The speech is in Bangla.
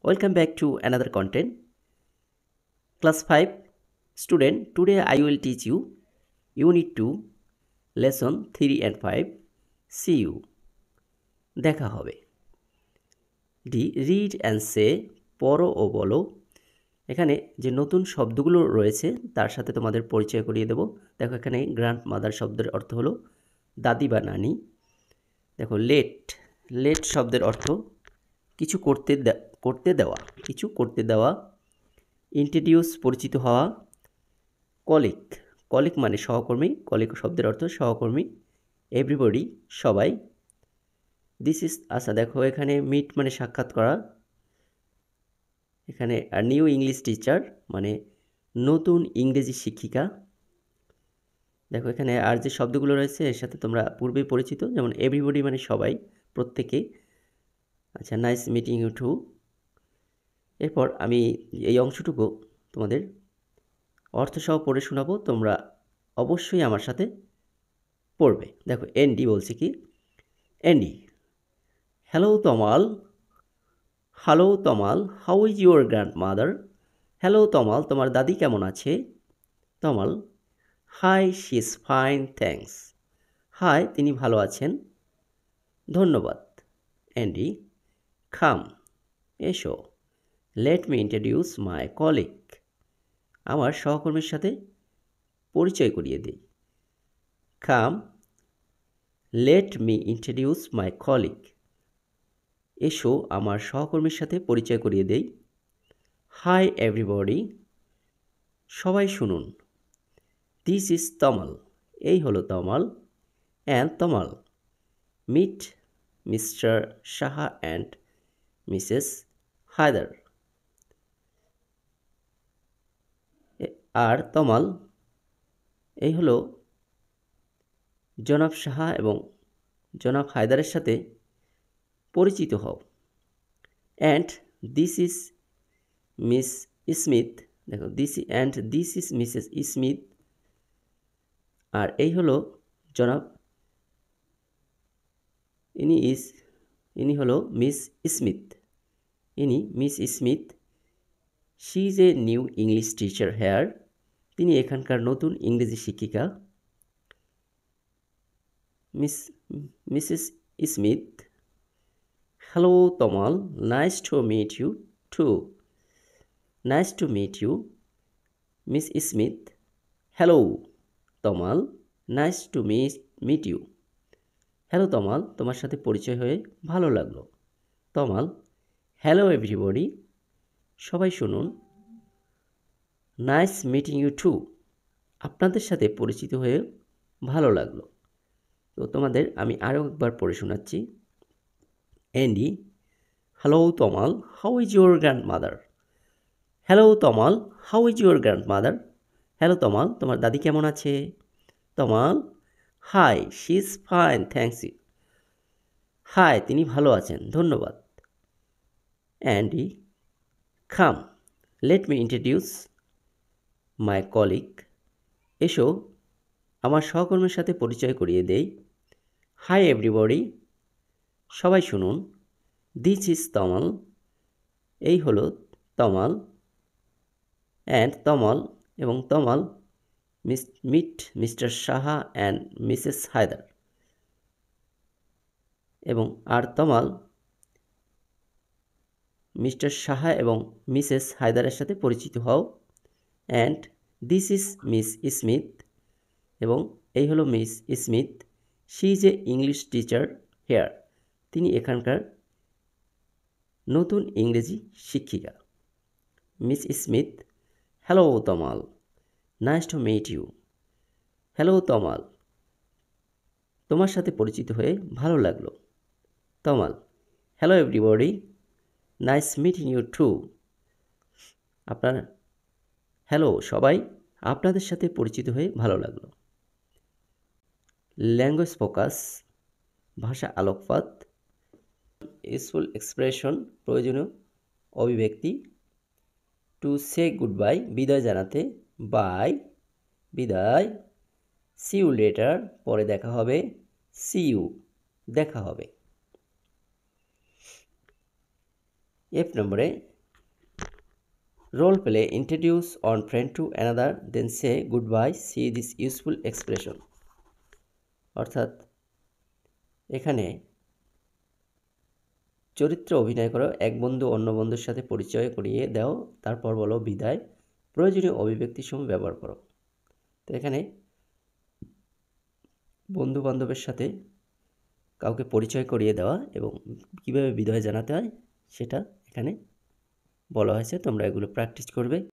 Welcome back to another content. Class 5 student, today I will teach you Unit 2, Lesson 3 and 5. See you. দেখা হবে। D. Read and say, পড়ো ও বলো। এখানে যে নতুন শব্দগুলো রয়েছে তার সাথে তোমাদের পরিচয় করিয়ে দেব। দেখো এখানে গ্র্যান্ডমাদার শব্দের অর্থ হলো দাদি বা নানি। দেখো লেট শব্দের অর্থ কিছু করতে দেওয়া। ইন্ট্রোডিউস পরিচিত হওয়া। কলিগ মানে সহকর্মী, কলিগ শব্দের অর্থ সহকর্মী। এভরিবডি সবাই। দিস ইজ আচ্ছা দেখো এখানে মিট মানে সাক্ষাৎ করা। এখানে নিউ ইংলিশ টিচার মানে নতুন ইংরেজি শিক্ষিকা। দেখো এখানে আর যে শব্দগুলো রয়েছে এর সাথে তোমরা পূর্বেই পরিচিত, যেমন এভরিবডি মানে সবাই, প্রত্যেকে। আচ্ছা, নাইস মিটিং ইউ টু। এরপর আমি এই অংশটুকু তোমাদের অর্থসহ পড়ে শোনাবো, তোমরা অবশ্যই আমার সাথে পড়বে। দেখো এনডি বলছে কি, Andy, hello Tamal, how is your grandmother? Hello Tamal, তোমার দাদি কেমন আছে? Tamal, hi, she is fine, thanks. Hi, তিনি ভালো আছেন, ধন্যবাদ। অ্যান্ডি, খাম, এসো, let me introduce my colleague, আমার সহকর্মীর সাথে পরিচয় করিয়ে দিই। Come, let me introduce my colleague, এসো আমার সহকর্মীর সাথে পরিচয় করিয়ে দেই। হাই এভরিবডি, সবাই শুনুন। দিস ইজ তমাল, এই হলো Tamal. And Tamal, meet Mr Saha and Mrs Haidar. আর তমাল, এই হলো জনাব সাহা এবং জনাব হায়দারের সাথে পরিচিত হও। And this is Miss Smith, দেখো দিস ইজ মিসেস স্মিথ। আর এই হলো জনাব, ইনি হলো মিস স্মিথ, ইনি Miss Smith. She is a new English teacher here, তিনি এখানকার নতুন ইংরেজি শিক্ষিকা। Mrs Smith, hello Tamal, nice to meet you too. Nice to meet you Miss Smith. Hello Tamal, nice to meet you. Hello Tamal, তোমার সাথে পরিচয় হয়ে ভালো লাগলো। তমাল, হ্যালো এভরিবডি, সবাই শুনুন। নাইস মিটিং ইউ টু, আপনাদের সাথে পরিচিত হয়ে ভালো লাগলো। তো তোমাদের আমি আরও একবার পড়ে শোনাচ্ছি। Andy, hello Tamal, how is your grandmother? Hello Tamal, how is your grandmother? Hello Tamal, তোমার দাদি কেমন আছে? Tamal, hi, she is fine, thanks you. Hi, তিনি ভালো আছেন, ধন্যবাদ। Andy, come, let me introduce my colleague, এসো আমার সহকর্মীর সাথে পরিচয় করিয়ে দেই। হাই এভরিবডি, সবাই শুনুন। দিস ইজ তমাল, এই হলো তমাল। অ্যান্ড তমাল, এবং Tamal meet Mr Saha and Mrs Haidar. এবং আর তমাল মিস্টার সাহা এবং মিসেস হায়দারের সাথে পরিচিত হও। And this is Miss Smith, এবং এই হলো Miss Smith. She is a English teacher here, তিনি এখানকার নতুন ইংরেজি শিক্ষিকা। Miss Smith, hello Tamal, nice to meet you. Hello Tamal, তোমার সাথে পরিচিত হয়ে ভালো লাগলো। Tamal, hello everybody, nice meeting you too. হ্যালো সবাই, আপনাদের সাথে পরিচিত হয়ে ভালো লাগলো। ল্যাঙ্গুয়েজ ফোকাস, ভাষা আলোকপাত। ইউজফুল এক্সপ্রেশন, প্রয়োজনীয় অভিব্যক্তি। টু সে গুড বাই, বিদায় জানাতে। বাই, বিদায়। সি ইউ লেটার, পরে দেখা হবে। সি ইউ, দেখা হবে। এফ নম্বরে role play, introduce one friend to another, then say good bye, see this useful expression. অর্থাৎ এখানে চরিত্র অভিনয় করো, এক বন্ধু অন্য বন্ধুর সাথে পরিচয় করিয়ে দাও, তারপর বলো বিদায়, প্রয়োজনীয় অভিব্যক্তির সময় ব্যবহার করো। তো এখানে বন্ধু বান্ধবের সাথে কাউকে পরিচয় করিয়ে দেওয়া এবং কীভাবে বিদায় জানাতে হয় সেটা এখানে বলা হয়েছে। তোমরা এগুলো প্র্যাকটিস করবে।